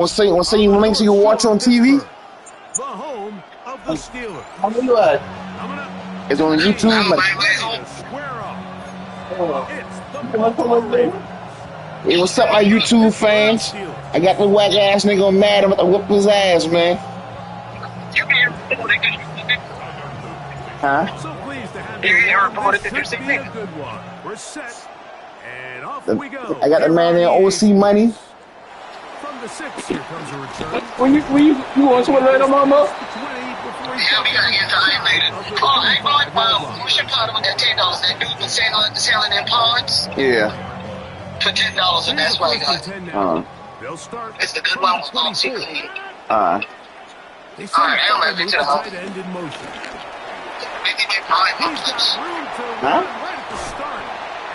Want to send you links you can watch on TV? The home of the Steelers. How many you at? It's on YouTube. Hey, what's up, my YouTube fans? I got the whack ass nigga on Madden. I'm about to whoop his ass, man. Huh? So pleased to have you reported that this should be a good one. We're set, and off we go. I got the man there, OC money. From the 6, here comes a return. When you want to let them on up? Yeah, we gotta get to animated. Oh, hey, boy, we should part with that $10. That dude been selling them pods. Yeah. For $10, and that's why I got it. They'll start. It's the good one with OC clean. Alright, I'm ready to the house. End in motion. Maybe get my clips. huh?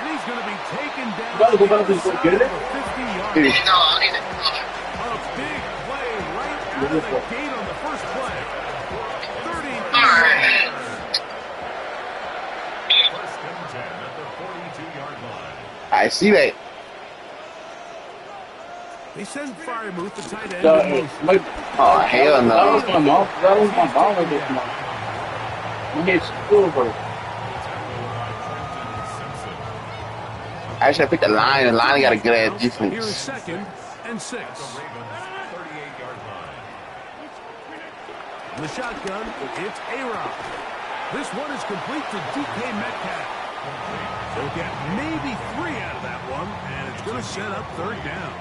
And he's going to be taken down. You gotta go back and get it? 50-yard. No, I need it. A big play right out of the gate on the first play. 30. Alright. I see that. They send Firemuth, the tight end. Oh, hell no. That was my mouth. That was my ball of this month. You get silver. I should have picked the line. The line got a good ass Here is defense. 2nd and 6. The shotgun, it's A-Rob. This one is complete to DK Metcalf. They'll get maybe 3 out of that one, and it's going to set up 3rd down.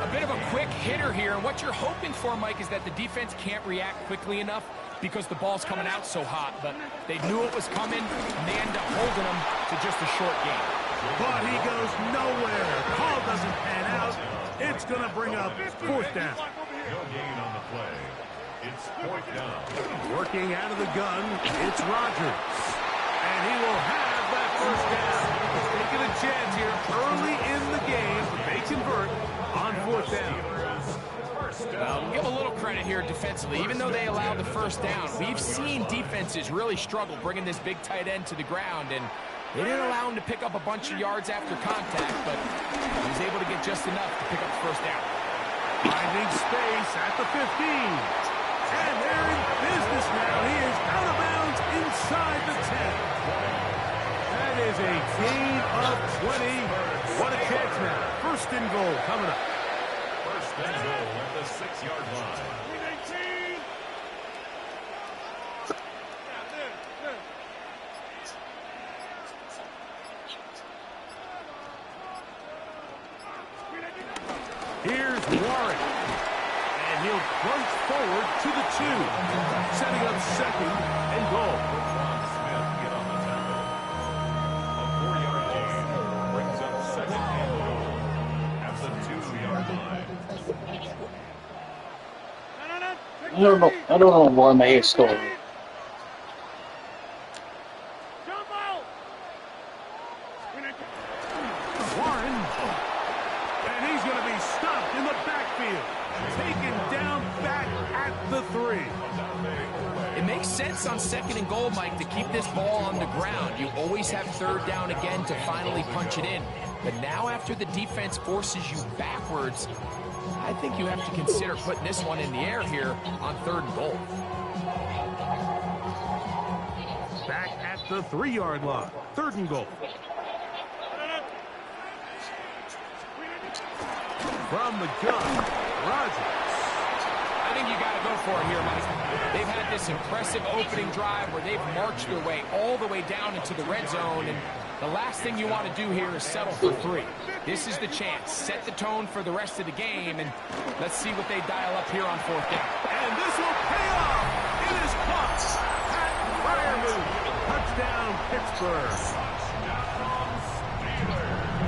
A bit of a quick hitter here, and what you're hoping for, Mike, is that the defense can't react quickly enough because the ball's coming out so hot, but they knew it was coming, and they end up holding them to just a short game. But he goes nowhere. Call doesn't pan out. It's going to bring up 4th down. No gain on the play. It's 4th down. Working out of the gun, it's Rodgers. And he will have that 1st down. Taking a chance here early in the game. They convert on 4th down. Well, give a little credit here defensively. Even though they allowed the 1st down, we've seen defenses really struggle bringing this big tight end to the ground, and they didn't allow him to pick up a bunch of yards after contact, but he was able to get just enough to pick up the 1st down. Finding space at the 15. And they're in business now. He is out of bounds inside the 10. That is a gain of 20. What a chance now. 1st and goal coming up. 1st and goal at the 6-yard line. Here's Warren. And he'll plunge forward to the 2. Setting up 2nd and goal. Smith get on the tackle. A 4-yard gain brings up 2nd and goal at the 2-yard line. I don't know why my head's going. Warren. And he's going to be stopped in the backfield. Taken down back at the 3. It makes sense on 2nd and goal, Mike, to keep this ball on the ground. You always have 3rd down again to finally punch it in. But now after the defense forces you backwards, I think you have to consider putting this one in the air here on 3rd and goal. Back at the 3-yard line. 3rd and goal. From the gun, Rodgers. I think you got to go for it here, Mike. They've had this impressive opening drive where they've marched their way all the way down into the red zone, and the last thing you want to do here is settle for 3. This is the chance. Set the tone for the rest of the game, and let's see what they dial up here on 4th down. And this will pay off. It is caught. Pat Firemuth. Touchdown, Pittsburgh.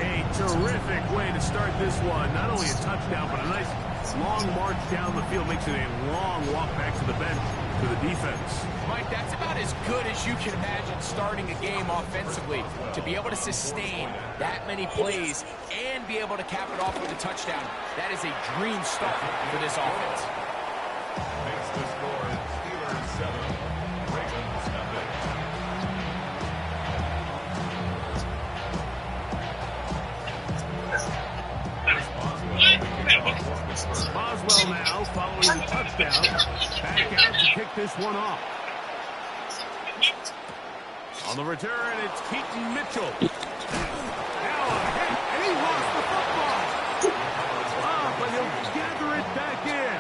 A terrific way to start this one. Not only a touchdown, but a nice long march down the field. Makes it a long walk back to the bench to the defense. Mike, that's about as good as you can imagine starting a game offensively. To be able to sustain that many plays and be able to cap it off with a touchdown, that is a dream start for this offense. Makes the score Steelers 7, Ravens nothing. Responsible. Boswell now following the touchdown. Back out to kick this one off. On the return, it's Keaton Mitchell. Now a hit, and he lost the football. But he'll gather it back in.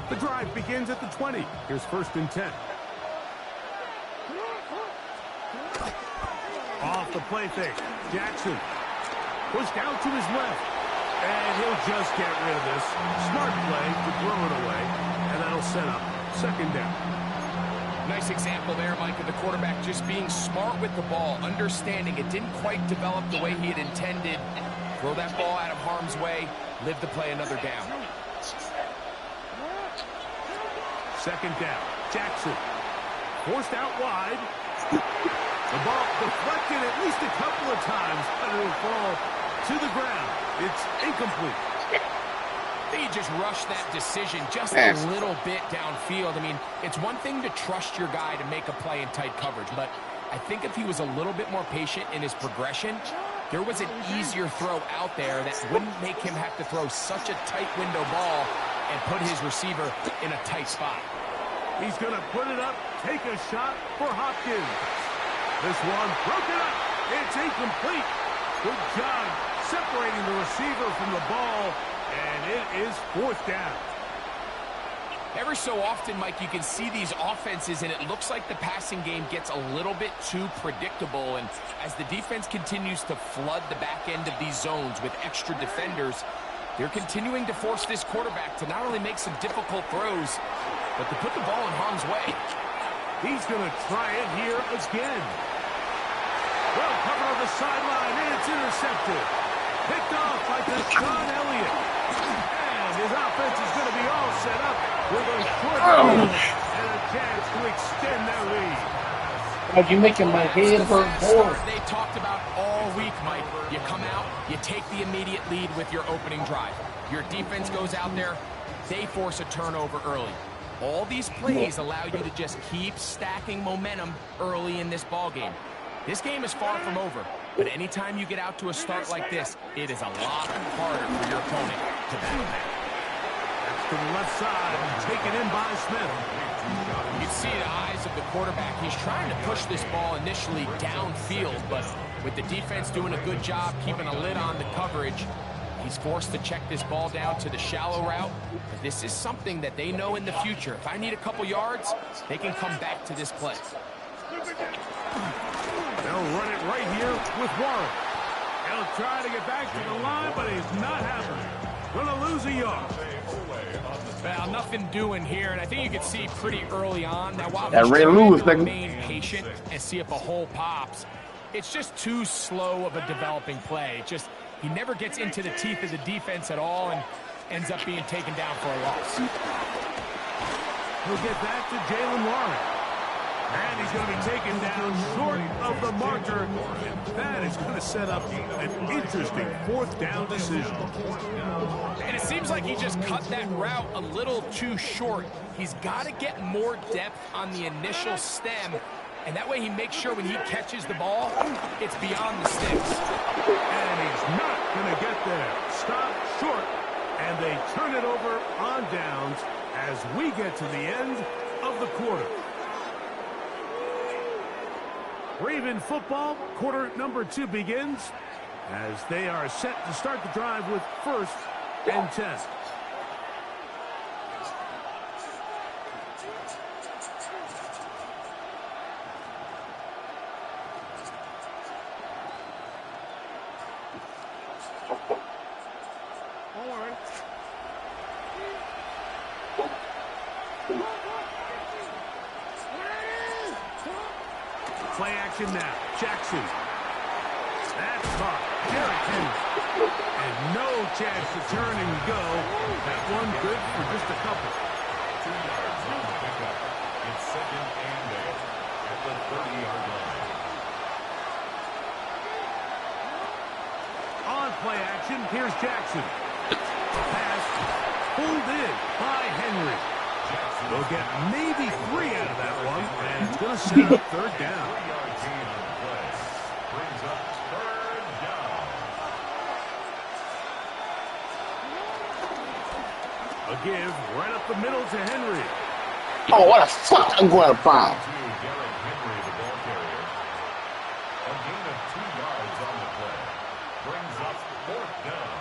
The drive begins at the 20. Here's 1st and 10. Off the play fake. Jackson pushed out to his left. And he'll just get rid of this. Smart play to throw it away. And that'll set up 2nd down. Nice example there, Mike, of the quarterback just being smart with the ball, understanding it didn't quite develop the way he had intended. Throw that ball out of harm's way, live to play another down. 2nd down. Jackson forced out wide. The ball deflected at least a couple of times, but it'll fall to the ground. It's incomplete. I think he just rushed that decision just a little bit downfield. I mean, it's one thing to trust your guy to make a play in tight coverage, but I think if he was a little bit more patient in his progression, there was an easier throw out there that wouldn't make him have to throw such a tight window ball and put his receiver in a tight spot. He's going to put it up, take a shot for Hopkins. This one broken up. It's incomplete. Good job separating the receiver from the ball, and it is 4th down. Every so often, Mike, you can see these offenses, and it looks like the passing game gets a little bit too predictable. And as the defense continues to flood the back end of these zones with extra defenders, they're continuing to force this quarterback to not only make some difficult throws, but to put the ball in harm's way. He's going to try it here again. Well covered on the sideline, and it's intercepted. Picked off by Deshaun Elliott. And his offense is going to be all set up with a short field and a chance to extend their lead. Are you making my head hurt more? They talked about all week, Mike. You come out, you take the immediate lead with your opening drive. Your defense goes out there, they force a turnover early. All these plays allow you to just keep stacking momentum early in this ball game. This game is far from over, but anytime you get out to a start like this, it is a lot harder for your opponent to battle back. To the left side, taken in by Smith. You can see the eyes of the quarterback. He's trying to push this ball initially downfield, but with the defense doing a good job keeping a lid on the coverage, he's forced to check this ball down to the shallow route. But this is something that they know in the future. If I need a couple yards, they can come back to this play. They'll run it right here with Warren. He'll try to get back to the line, but he's not happening. Gonna lose a yard. Well, nothing doing here, and I think you can see pretty early on that while That he's Ray trying Lewis to thing. remain patient and see if a hole pops, it's just too slow of a developing play. Just he never gets into the teeth of the defense at all and ends up being taken down for a loss. He'll get back to Jalen Warren. And he's going to be taken down short of the marker. And that is going to set up an interesting 4th down decision. And it seems like he just cut that route a little too short. He's got to get more depth on the initial stem, and that way he makes sure when he catches the ball, it's beyond the sticks. And he's not going to get there. Stop short, and they turn it over on downs as we get to the end of the quarter. Raven football, quarter number 2 begins as they are set to start the drive with 1st and 10. Play action now. Jackson. That's caught. Derrick Henry. And no chance to turn and go. That one good for just a couple. 2 yards on the pickup. It's 2nd and 8 at the 30-yard line. On play action, here's Jackson. Pass pulled in by Henry. They'll get maybe 3 out of that one, and it's going to set up third down. 3-yard gain on the play. Brings up third down. A give right up the middle to Henry. Oh, what a fuck! I'm going out of bounds. To Derrick Henry, the ball carrier. A gain of 2 yards on the play. Brings up fourth down.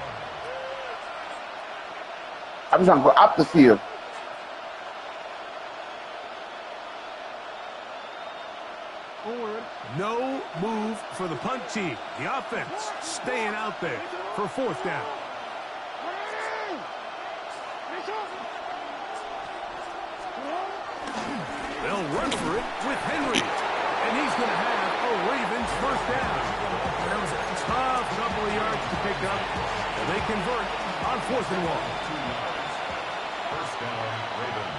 I'm trying to go up the field. No move for the punt team. The offense staying out there for fourth down. They'll run for it with Henry. And he's going to have a Ravens first down. That was a tough couple of yards to pick up. And they convert on 4th and 1. 2 yards. First down, Ravens.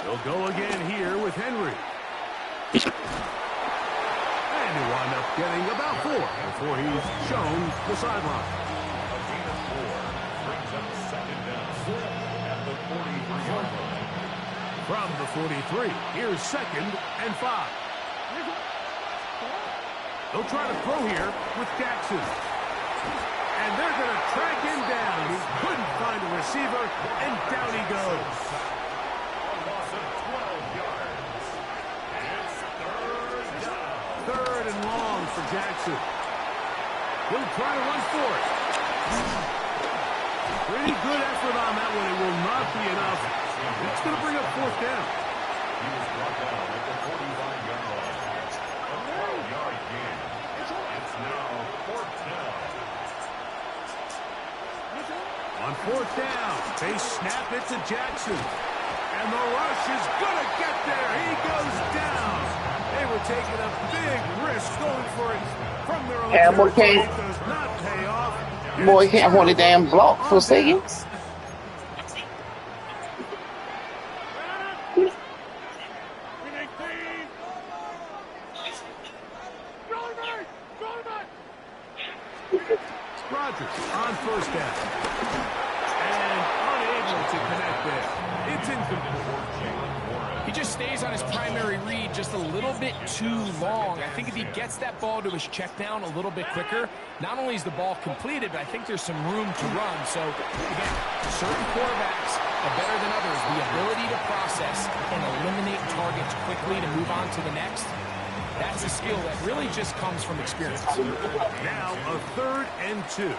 They'll go again here with Henry. And he'll wind up getting about 4 before he's shown the sideline. A gain of 4. Brings up second down. At the 43-yard line. From the 43, here's 2nd and 5. They'll try to throw here with Jackson. And they're going to track him down. He couldn't find a receiver, and down he goes. A loss of 12 yards. It's third down. 3rd and long for Jackson. He'll try to run for it. Pretty good effort on that one. It will not be enough. It's going to bring up 4th down. He was brought down at the 45-yard line. A 12-yard gain. It's now fourth down. On 4th down, they snap it to Jackson. And the rush is going to get there. He goes down. They were taking a big risk going for it from their own territory. It does not pay off. Boy, can't hold a damn block for a second. Rodgers on 1st down. And unable to connect there. It's incomplete. He just stays on his primary read just a little bit too long. I think if he gets that ball to his check down a little bit quicker, not only is the ball completed, but I think there's some room to run. So, again, certain quarterbacks are better than others. The ability to process and eliminate targets quickly to move on to the next, that's a skill that really just comes from experience. Now a 3rd and 2.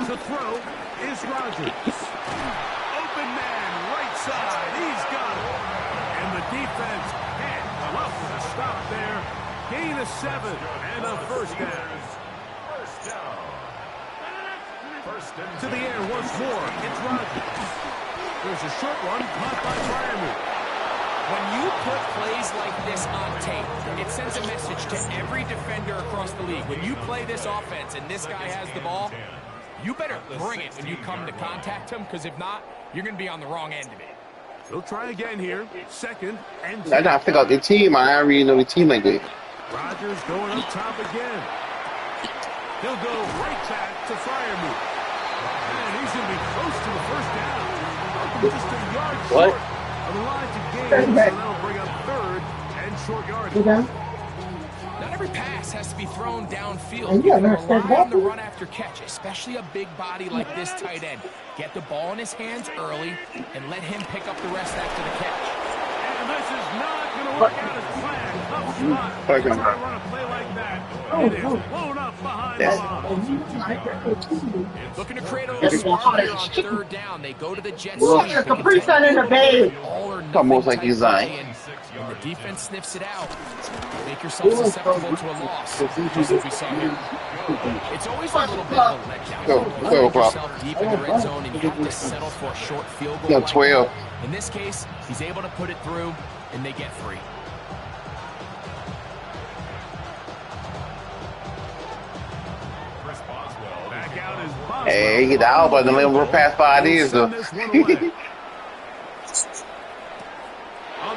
To throw is Rodgers. Open man, right side. He's got it. And the defense can't come up with a stop there. Gain of 7 and a first down. First down. First and To the air once more. It's Rodgers. There's a short one caught by Fryermuth. When you put plays like this on tape, it sends a message to every defender across the league. When you play this offense and this guy has the ball, you better bring it when you come to contact him, because if not, you're going to be on the wrong end of it. They'll try again here. 2nd and 10. I gotta figure out the team. I don't really know the team like that. Rodgers going up top again. He'll go right back to Fryermuth. And he's going to be close to the first down. Just a yard short of the line to gain. So that'll bring up 3rd and short yardage. Not every pass has to be thrown downfield. You can rely on the run after catch, especially a big body like this tight end. Get the ball in his hands early and let him pick up the rest after the catch. And this is not going to work out as planned. Tough spot. Try to run a play like that. It is blown up behind the line. Looking to create a little spark here on 3rd down. They go to the jet sweep. All or nothing Almost like type design. play, and the defense sniffs it out. Make yourself susceptible to a loss, just as we saw here. It's always a little bit of a letdown. Go, You go, find bro. yourself deep in the red zone, and you have to settle for a short field goal. No, like 12. that. In this case, he's able to put it through, and they get 3. Chris Boswell. Back out is Boswell. Hey, get out, but don't let him run past 5 years, though. On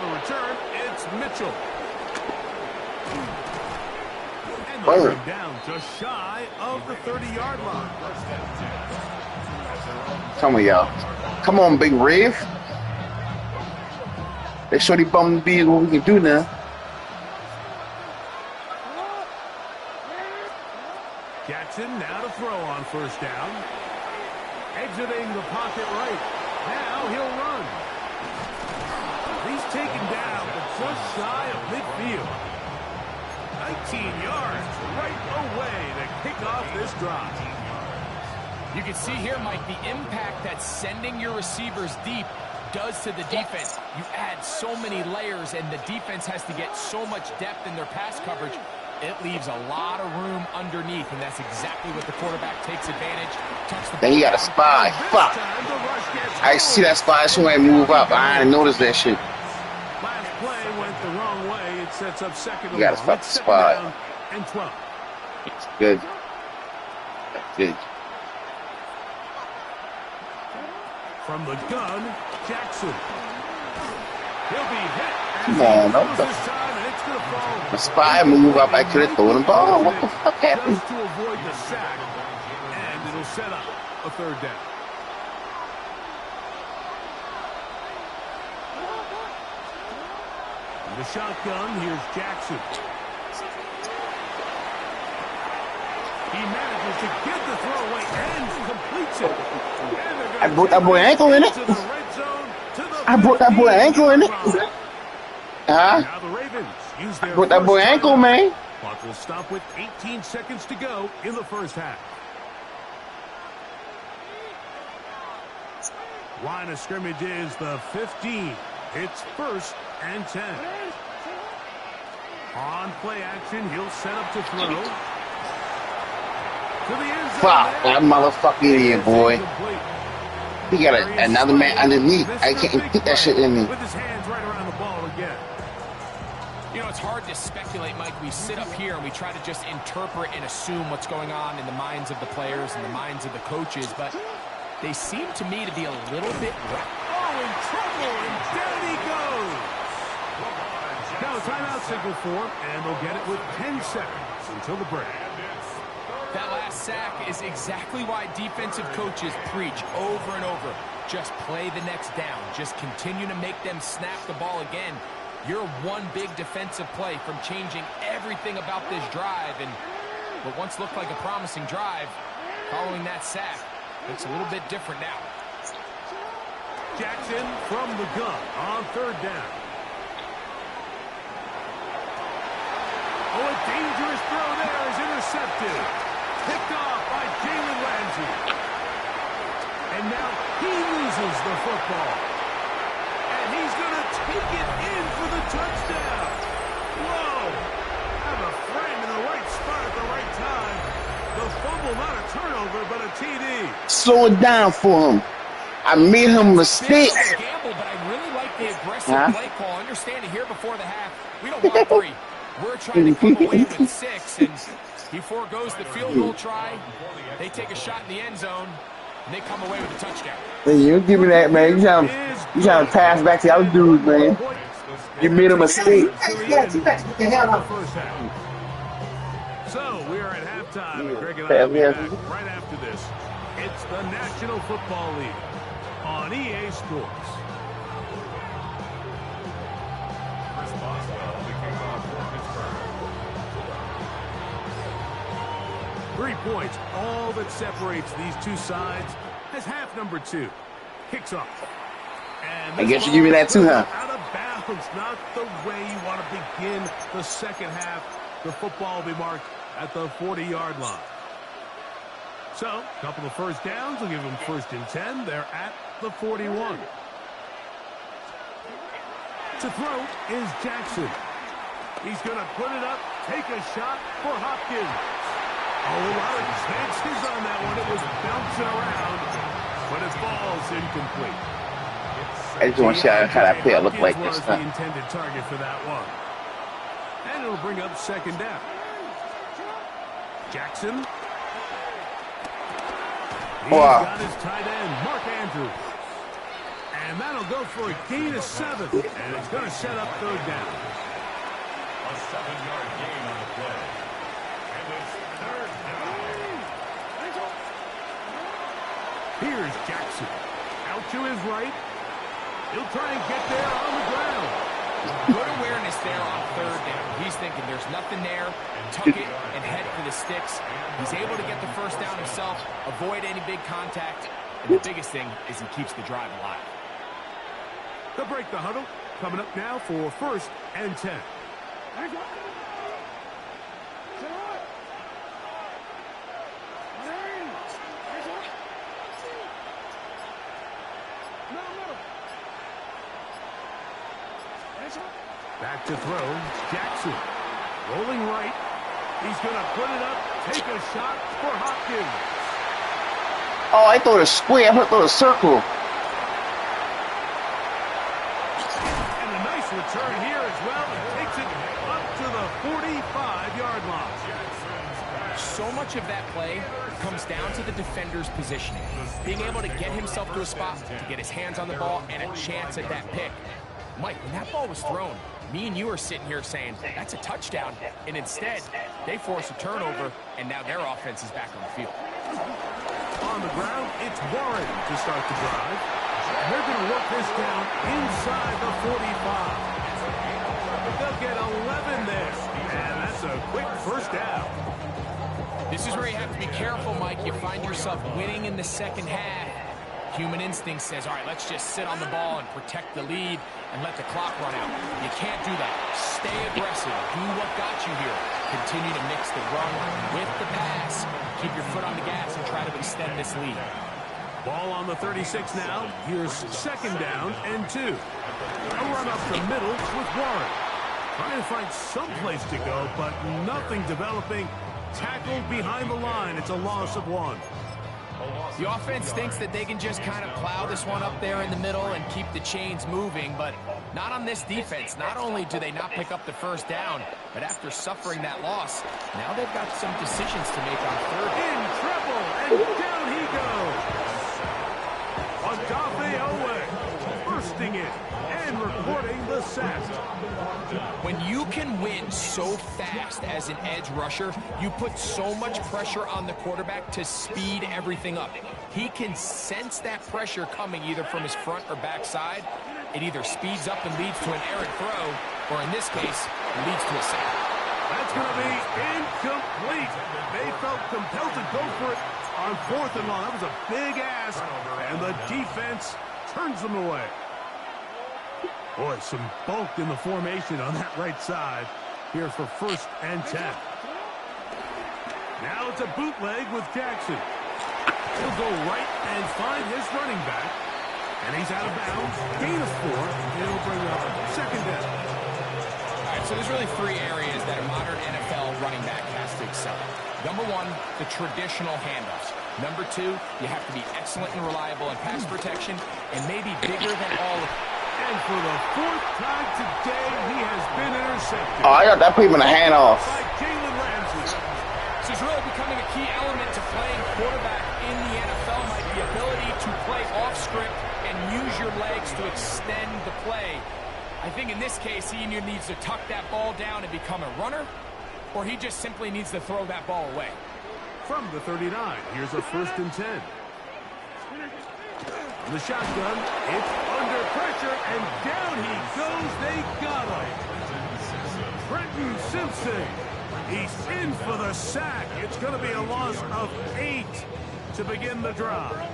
the return, it's Word. Down just shy of the 30-yard line. Come on, y'all. Come on, Big Rev. Let's show these bum bees what we can do now. Jackson now to throw on first down. Exiting the pocket right. Now he'll run. He's taken down, but just shy of midfield. 19 yards right away to kick off this drive. You can see here, Mike, the impact that sending your receivers deep does to the defense. You add so many layers, and the defense has to get so much depth in their pass coverage. It leaves a lot of room underneath, and that's exactly what the quarterback takes advantage. Then he got a spy. Fuck. I see that spy, so I move up. I didn't notice that shit. Last play went the wrong way. It sets up second and You got a fucking spy. and 12. It's good. That's good. From the gun, Jackson. He'll be hit. Come on, no. The spy move up. I could have thrown the ball. What the fuck happened? Just to avoid the sack, and it'll set up a third down. The shotgun, here's Jackson. He manages to get the throw away and completes it. I broke that boy ankle in it. I broke that boy ankle in it. Now the Ravens use their I broke that boy ankle, man. Clock will stop with 18 seconds to go in the first half. Line of scrimmage is the 15. It's 1st and 10. On play action, he'll set up to throw. To the end zone. Fuck that motherfucking idiot, boy. He got another man underneath. I can't get that shit in me. With his hands right around the ball again. You know, it's hard to speculate, Mike. We sit up here and we try to just interpret and assume what's going on in the minds of the players and the minds of the coaches, but they seem to me to be a little bit... Oh, in trouble, and down he goes. Now a timeout signal for him, and they'll get it with 10 seconds until the break. That last sack is exactly why defensive coaches preach over and over. Just play the next down. Just continue to make them snap the ball again. You're one big defensive play from changing everything about this drive, and what once looked like a promising drive, following that sack, looks a little bit different now. Jackson from the gun on third down. Oh, a dangerous throw there is intercepted. Picked off by Jalen Ramsey. And now he loses the football. And he's going to take it in for the touchdown. Whoa. Have a friend in the right spot at the right time. The fumble, not a turnover, but a TD. Slow it down for him. I made him a mistake. Gamble, but I really like the aggressive play call. Understand it here before the half. We don't want 3. We're trying to come away with 6, and he foregoes the field goal try. They take a shot in the end zone, and they come away with a touchdown. Hey, you give me that, man. You trying to pass back to the other dudes, man. You made a mistake. So we're at halftime. Greg and I will be back right after this. It's the National Football League on EA Sports. Chris Boswell, the kickoff for Pittsburgh. 3 points, all that separates these two sides as half number 2 kicks off. And I guess you give me that too, huh? Out of bounds, not the way you want to begin the second half. The football will be marked at the 40-yard line. So, a couple of first downs will give them 1st and 10. They're at the 41. To throw is Jackson. He's going to put it up, take a shot for Hopkins. A lot of chances on that one. It was bouncing around, but it falls incomplete. I just want to see how that player look like this was the intended target for that one. And it'll bring up 2nd down. Jackson. He's got his tight end, Mark Andrews. And that'll go for a gain of 7. And it's going to set up 3rd down. A 7-yard gain on the play. And Here's Jackson. Out to his right. He'll try and get there on the ground. Good awareness there on third down. He's thinking there's nothing there. Tuck it and head for the sticks. He's able to get the first down himself, avoid any big contact, and the biggest thing is he keeps the drive alive. They'll break the huddle. Coming up now for 1st and 10. Back to throw. Jackson. Rolling right. He's going to put it up. Take a shot for Hopkins. Oh, I thought a square. I thought a circle. And a nice return here as well. It takes it up to the 45-yard line. So much of that play comes down to the defender's positioning. Being able to get himself to a spot, to get his hands on the ball, and a chance at that pick. Mike, when that ball was thrown, me and you are sitting here saying, that's a touchdown. And instead, they force a turnover, and now their offense is back on the field. On the ground, it's Warren to start the drive. And they're going to work this down inside the 45. They'll get 11 there. And that's a quick first down. This is where you have to be careful, Mike. You find yourself winning in the second half. Human instinct says, all right, let's just sit on the ball and protect the lead and let the clock run out. You can't do that. Stay aggressive. Do what got you here. Continue to mix the run with the pass. Keep your foot on the gas and try to extend this lead. Ball on the 36 now. Here's 2nd down and 2. A run up the middle with Warren. Trying to find some place to go, but nothing developing. Tackled behind the line. It's a loss of 1. The offense thinks that they can just kind of plow this one up there in the middle and keep the chains moving, but not on this defense. Not only do they not pick up the first down, but after suffering that loss, now they've got some decisions to make on third. In trouble, and down he goes. Agape Owe bursting it and recording the sack. When you can win so fast as an edge rusher, you put so much pressure on the quarterback to speed everything up. He can sense that pressure coming either from his front or back side. It either speeds up and leads to an errant throw, or in this case, leads to a sack. That's going to be incomplete. They felt compelled to go for it on 4th and long. That was a big ask, and the defense turns them away. Boy, some bulk in the formation on that right side here for 1st and 10. Now it's a bootleg with Jackson. He'll go right and find his running back. And he's out of bounds. Gain of 4. It'll bring up 2nd down. All right, so there's really 3 areas that a modern NFL running back has to excel at. Number 1, the traditional handoffs. Number 2, you have to be excellent and reliable in pass protection, and maybe bigger than all of. And for the 4th time today, he has been intercepted. Oh, I got that put him in a handoff. By Jalen Ramsey. This is really becoming a key element to playing quarterback in the NFL, Mike. The ability to play off script and use your legs to extend the play. I think in this case, he either needs to tuck that ball down and become a runner, or he just simply needs to throw that ball away. From the 39, here's a 1st and 10. On the shotgun, it's under pressure, and down he goes. They got him. Trenton Simpson. He's in for the sack. It's going to be a loss of 8 to begin the drive.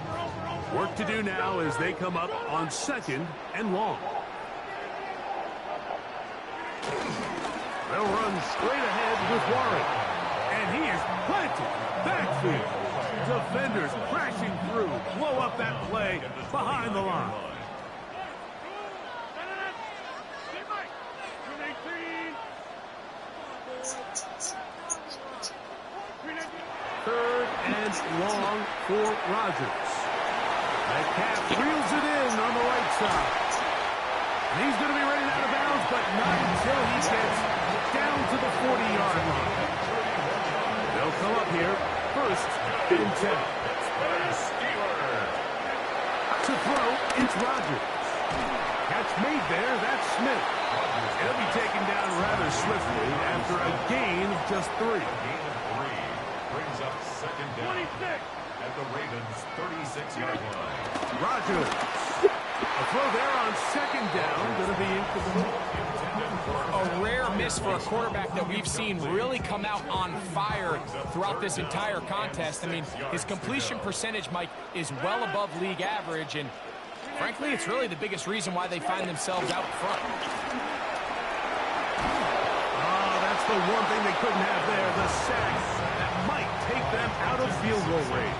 Work to do now as they come up on 2nd and long. They'll run straight ahead with Warren. And he is planted backfield. Defenders crashing through. Blow up that play behind the line. Third and long for Rodgers. Metcalf reels it in on the right side. And he's going to be running out of bounds, but not until he gets down to the 40-yard line. They'll come up here 1st and 10. To throw, it's Rodgers. Catch made there, that's Smith. He'll be taken down rather swiftly after a gain of just 3. Gain of 3 brings up second down at the Ravens' 36-yard line. Rogers. A throw there on second down. Going to be incomplete. A rare miss for a quarterback that we've seen really come out on fire throughout this entire contest. I mean, his completion percentage, Mike, is well above league average, and frankly, it's really the biggest reason why they find themselves out front. Oh, that's the one thing they couldn't have there, the sack that might take them out of field goal range.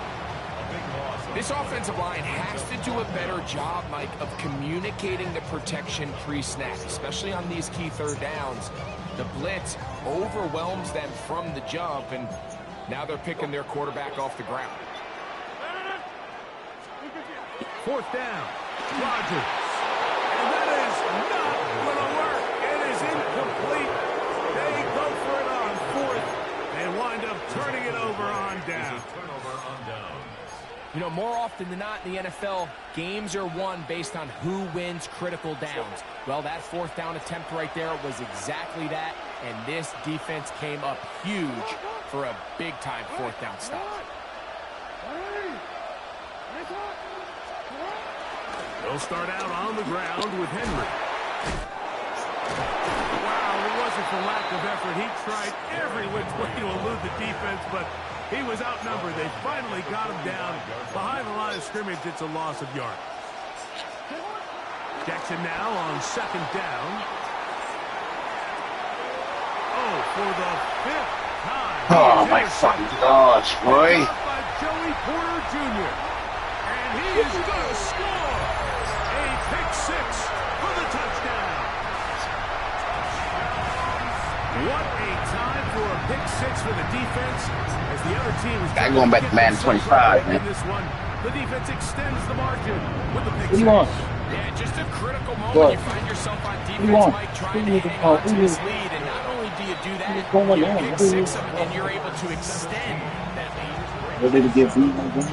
This offensive line has to do a better job, Mike, of communicating the protection pre-snap, especially on these key third downs. The blitz overwhelms them from the jump, and now they're picking their quarterback off the ground. 4th down. Rogers. And that is not going to work. It is incomplete. They go for it on 4th and wind up turning it over on down. Turnover on down. You know, more often than not in the NFL, games are won based on who wins critical downs. Well, that 4th down attempt right there was exactly that, and this defense came up huge for a big-time 4th down stop. They'll start out on the ground with Henry. Wow, it wasn't for lack of effort. He tried every which way to elude the defense, but he was outnumbered. They finally got him down behind the line of scrimmage. It's a loss of yards. Jackson now on 2nd down. Oh, for the 5th time. Oh my fucking gosh, boy. By Joey Porter Jr. And he is going to score a pick 6 for the touchdown. What a time for a pick 6 for the defense as the other team is Going back to Madden 25, man. in this one. The defense extends the margin with the pick 6. What do you want? Yeah, just a critical moment. What? You find yourself on What do you defense, want? Mike, trying to What do you hang want? on to this lead, and not only do you do that, going you on? pick What do you 6 them, and you're able to extend that lead. What did it get beat again?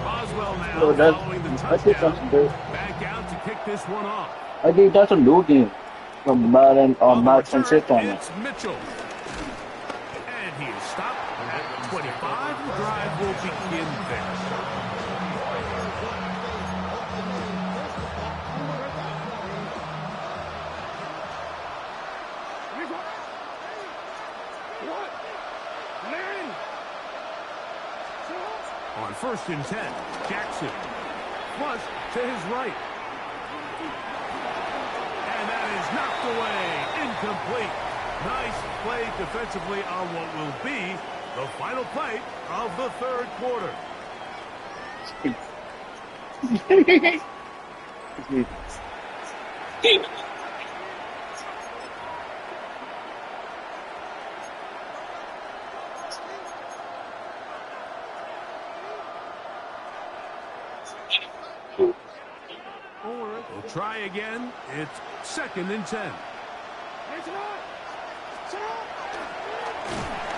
Oswell now So that's, following the I think touchdown. that's good. Back out to kick this one off. I think that's a new game from Madden On the Madden return, 25. it's Mitchell. And he is stopped at 25. The drive will begin there. On 1st and 10, Jackson. Flush to his right. And that is knocked away. Incomplete. Nice play defensively on what will be the final play of the 3rd quarter. We'll try again. It's 2nd and 10.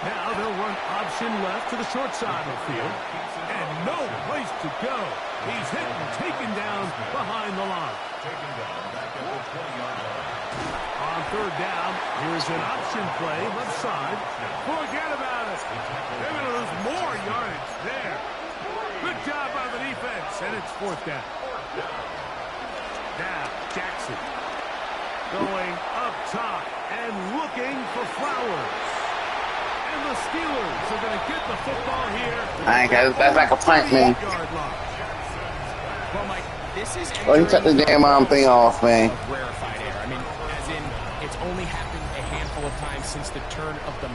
Now they'll run option left to the short side of the field. And no place to go. He's hit and taken down behind the line. Taken down back at the 20-yard line. On 3rd down, here's an option play left side. Forget about it. They're going to lose more yardage there. Good job by the defense, and it's 4th down. Now, Jackson going up top and looking for Flowers. And the Steelers are going to get the football here. That's like a punt, man. Well, Mike, this is Oh, you took the damn thing off, man. rarefied air. I mean, as in, it's only happened a handful of times since the turn of the